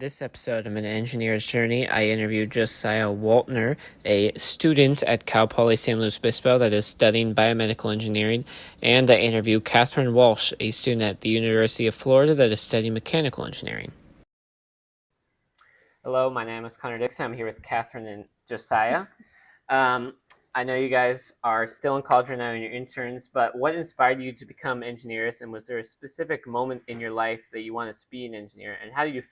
this episode of An Engineer's Journey, I interviewed Josiah Waltner, a student at Cal Poly San Luis Obispo that is studying biomedical engineering, and I interviewed Katherine Walsh, a student at the University of Florida that is studying mechanical engineering. Hello, my name is Connor Dixon. I'm here with Katherine and Josiah. I know you guys are still in college right now and you're interns, but what inspired you to become engineers, and was there a specific moment in your life that you wanted to be an engineer, and how do you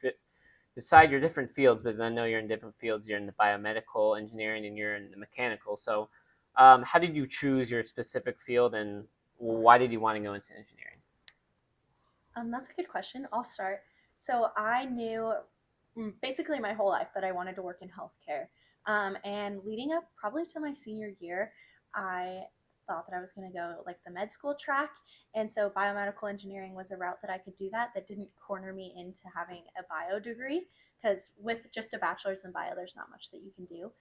decide your different fields? Because I know you're in different fields. You're in the biomedical engineering and you're in the mechanical. So how did you choose your specific field, and why did you want to go into engineering? That's a good question. I'll start. So I knew basically my whole life that I wanted to work in healthcare. And leading up probably to my senior year, I thought that I was going to go like the med school track. And so biomedical engineering was a route that I could do that didn't corner me into having a bio degree, because with just a bachelor's in bio, there's not much that you can do.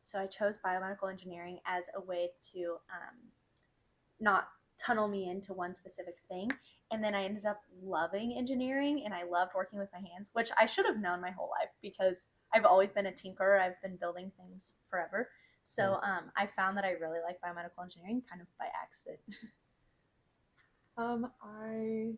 So I chose biomedical engineering as a way to not tunnel me into one specific thing. And then I ended up loving engineering, and I loved working with my hands, which I should have known my whole life because I've always been a tinkerer. I've been building things forever. So I found that I really like biomedical engineering kind of by accident. I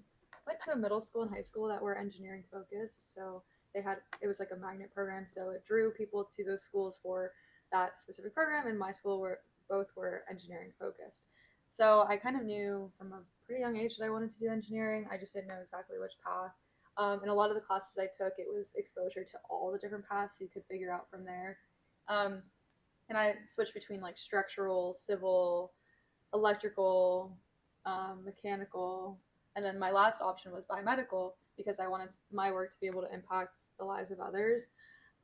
went to a middle school and high school that were engineering focused. So it was like a magnet program. So it drew people to those schools for that specific program. And my school both were engineering focused. So I kind of knew from a pretty young age that I wanted to do engineering. I just didn't know exactly which path. And a lot of the classes I took, it was exposure to all the different paths, so you could figure out from there. And I switched between like structural, civil, electrical, mechanical, and then my last option was biomedical because I wanted my work to be able to impact the lives of others.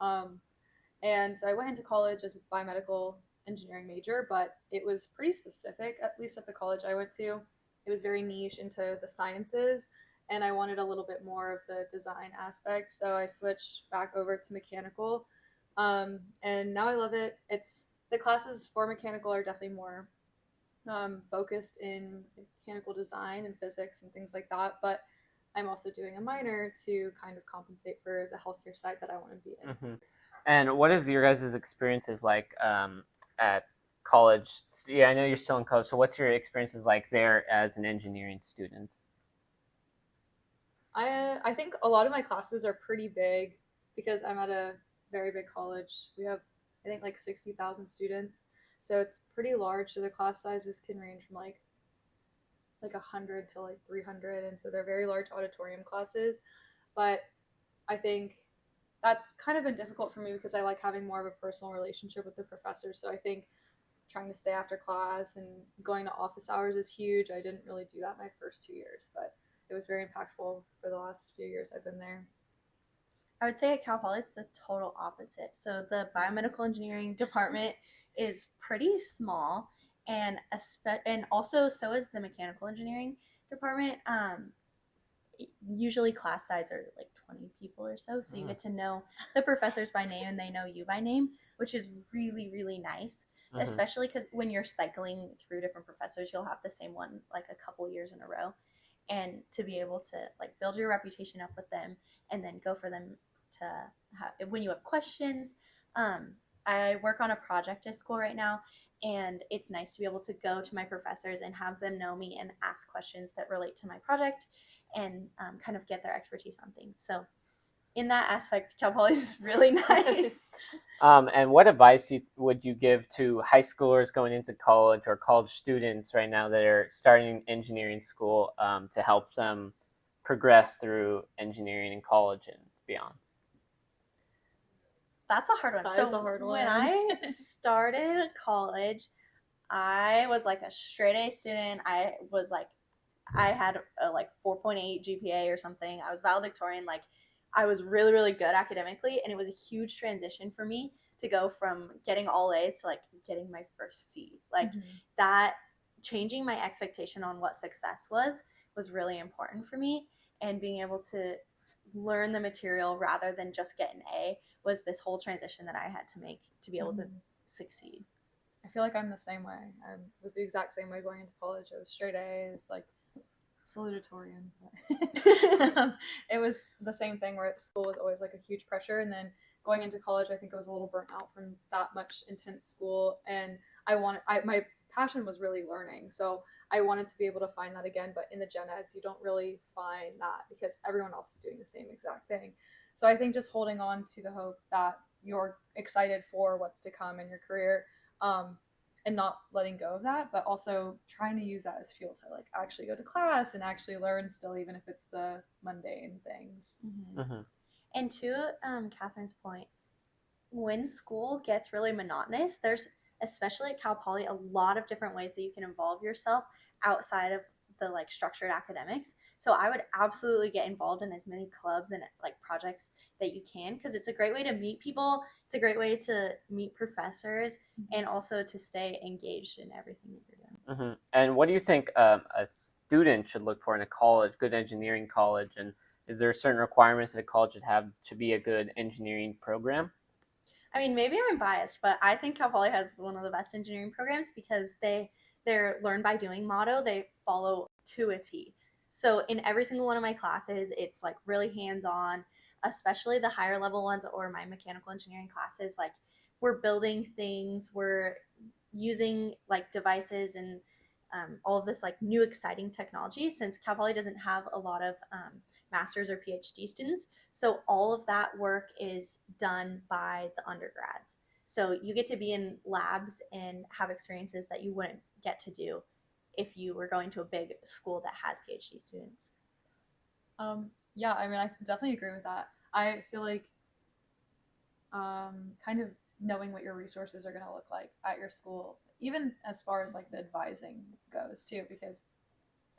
And so I went into college as a biomedical engineering major, but it was pretty specific, at least at the college I went to. It was very niche into the sciences, and I wanted a little bit more of the design aspect. So I switched back over to mechanical, and now I love it. The classes for mechanical are definitely more focused in mechanical design and physics and things like that, but I'm also doing a minor to kind of compensate for the healthcare side that I want to be in. Mm-hmm. And what is your guys' experiences like at college? Yeah, I know you're still in college, so what's your experiences like there as an engineering student? I think a lot of my classes are pretty big because I'm at a very big college. We have, I think, like 60,000 students, so it's pretty large. So the class sizes can range from like 100 to like 300, and so they're very large auditorium classes. But I think that's kind of been difficult for me because I like having more of a personal relationship with the professors. So I think trying to stay after class and going to office hours is huge. I didn't really do that my first 2 years, but it was very impactful for the last few years I've been there. I would say at Cal Poly, it's the total opposite. So the biomedical engineering department is pretty small, and also so is the mechanical engineering department. Usually class size are like 20 people or so, so you get to know the professors by name and they know you by name, which is really, really nice. Especially because when you're cycling through different professors, you'll have the same one like a couple years in a row, and to be able to like build your reputation up with them and then go for them to have, when you have questions. I work on a project at school right now, and it's nice to be able to go to my professors and have them know me and ask questions that relate to my project, and kind of get their expertise on things. So in that aspect, Cal Poly is really nice. And what advice would you give to high schoolers going into college, or college students right now that are starting engineering school, to help them progress through engineering in college and beyond? That's a hard one. That is a hard one. When I started college, I was like a straight A student. I had a like 4.8 GPA or something. I was valedictorian. Like I was really, really good academically, and it was a huge transition for me to go from getting all A's to like getting my first C. Like that, changing my expectation on what success was really important for me, and being able to learn the material rather than just get an A was this whole transition that I had to make to be able to succeed. I feel like I'm the same way. I was the exact same way going into college. I was straight A's, like salutatorian. It was the same thing where school was always like a huge pressure, and then going into college, I think I was a little burnt out from that much intense school, and my passion was really learning, so I wanted to be able to find that again. But in the gen eds, you don't really find that because everyone else is doing the same exact thing. So I think just holding on to the hope that you're excited for what's to come in your career, and not letting go of that, but also trying to use that as fuel to like actually go to class and actually learn still, even if it's the mundane things. And to Catherine's point, when school gets really monotonous, there's, especially at Cal Poly, a lot of different ways that you can involve yourself outside of the like structured academics. So I would absolutely get involved in as many clubs and like projects that you can, because it's a great way to meet people, it's a great way to meet professors, and also to stay engaged in everything that you're doing. And what do you think a student should look for in a college, good engineering college, and is there certain requirements that a college should have to be a good engineering program? I mean, maybe I'm biased, but I think Cal Poly has one of the best engineering programs because their learn by doing motto, they follow to a T. So in every single one of my classes, it's like really hands-on, especially the higher level ones or my mechanical engineering classes. Like we're building things, we're using like devices and all of this like new exciting technology, since Cal Poly doesn't have a lot of master's or PhD students. So all of that work is done by the undergrads. So you get to be in labs and have experiences that you wouldn't get to do if you were going to a big school that has PhD students. Yeah, I mean, I definitely agree with that. I feel like kind of knowing what your resources are going to look like at your school, even as far as like the advising goes too, because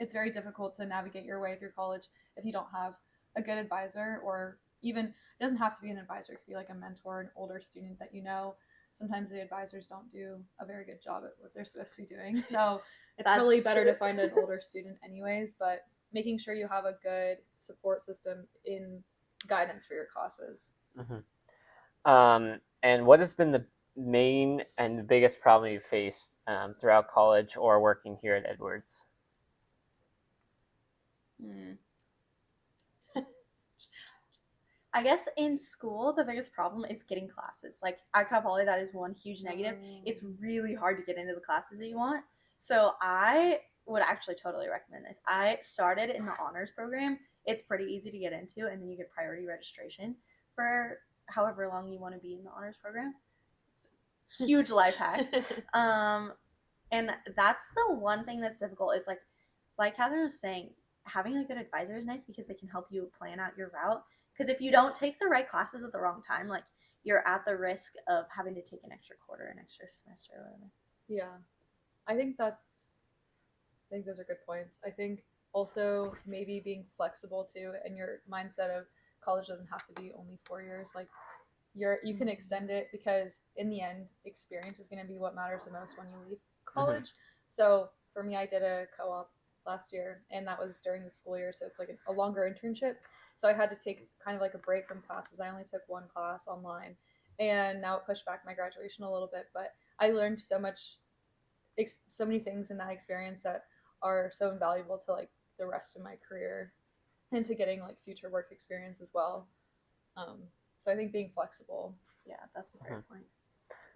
it's very difficult to navigate your way through college if you don't have a good advisor, or even, it doesn't have to be an advisor, it could be like a mentor, an older student that you know. Sometimes the advisors don't do a very good job at what they're supposed to be doing, so it's really better to find an older student anyways. But making sure you have a good support system in guidance for your classes. And what has been the main and the biggest problem you faced throughout college or working here at Edwards? I guess in school, the biggest problem is getting classes. Like at Cal Poly, that is one huge negative. It's really hard to get into the classes that you want. So I would actually totally recommend this. I started in the honors program. It's pretty easy to get into, and then you get priority registration for however long you want to be in the honors program. It's a huge life hack. And that's the one thing that's difficult is like Catherine was saying, having a good advisor is nice because they can help you plan out your route. Because if you don't take the right classes at the wrong time, like you're at the risk of having to take an extra quarter, an extra semester, or whatever. Yeah, I think those are good points. I think also maybe being flexible too, and your mindset of college doesn't have to be only 4 years. Like you can extend it, because in the end, experience is going to be what matters the most when you leave college. So for me, I did a co-op last year, and that was during the school year, so it's like a longer internship. So I had to take kind of like a break from classes. I only took one class online, and now it pushed back my graduation a little bit, but I learned so many things in that experience that are so invaluable to like the rest of my career and to getting like future work experience as well. So I think being flexible. Yeah, that's a great point.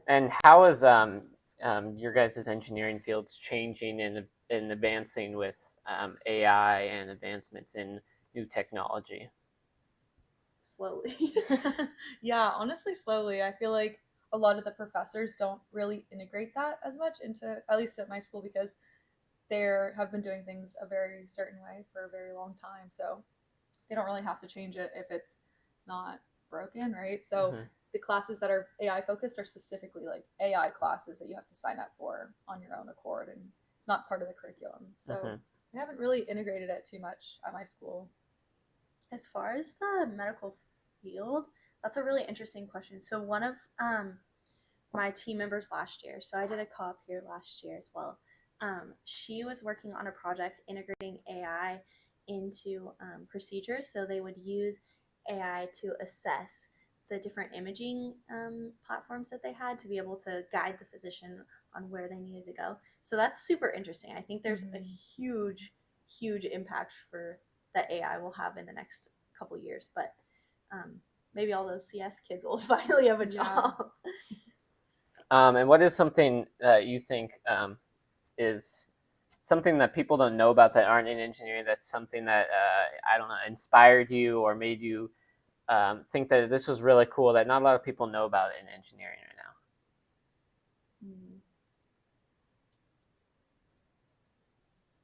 And how is your guys' engineering fields changing and advancing with AI and advancements in new technology? Slowly. Yeah, honestly, slowly. I feel like a lot of the professors don't really integrate that as much into, at least at my school, because they have been doing things a very certain way for a very long time. So they don't really have to change it if it's not broken, right? So the classes that are AI focused are specifically like AI classes that you have to sign up for on your own accord, and it's not part of the curriculum. So we haven't really integrated it too much at my school. As far as the medical field, that's a really interesting question. So one of my team members last year, so I did a co-op here last year as well, she was working on a project integrating AI into procedures. So they would use AI to assess the different imaging platforms that they had to be able to guide the physician on where they needed to go. So that's super interesting. I think there's a huge huge impact for that AI will have in the next couple years. But maybe all those CS kids will finally have a job. And what is something that you think is something that people don't know about that aren't in engineering, that's something that, I don't know, inspired you or made you think that this was really cool that not a lot of people know about in engineering right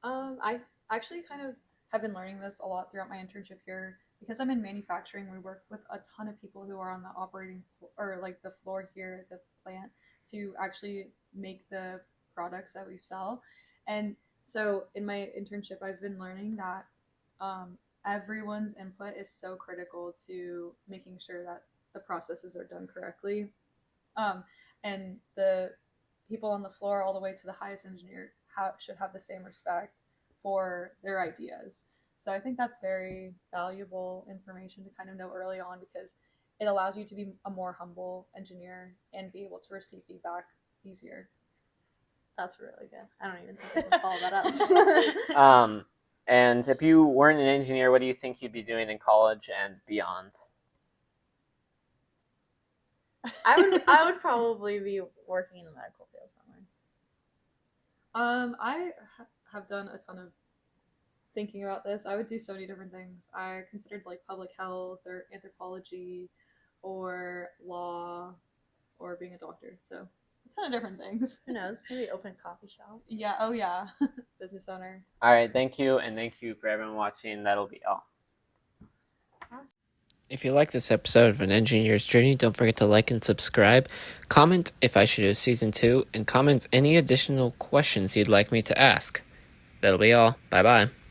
now? I actually kind of have been learning this a lot throughout my internship here. Because I'm in manufacturing, we work with a ton of people who are on the operating or like the floor here at the plant to actually make the products that we sell. And so in my internship, I've been learning that everyone's input is so critical to making sure that the processes are done correctly. And the people on the floor all the way to the highest engineer should have the same respect for their ideas. So I think that's very valuable information to kind of know early on, because it allows you to be a more humble engineer and be able to receive feedback easier. That's really good. I don't even think I can follow that up. And if you weren't an engineer, what do you think you'd be doing in college and beyond? I would probably be working in the medical field somewhere. I have done a ton of thinking about this. I would do so many different things. I considered like public health or anthropology or law or being a doctor. So a ton of different things. Who knows? Maybe open a coffee shop. Yeah. Oh yeah. Business owner. All right. Thank you. And thank you for everyone watching. That'll be all. If you like this episode of An Engineer's Journey, don't forget to like and subscribe. Comment if I should do a season 2, and comment any additional questions you'd like me to ask. That'll be all. Bye-bye.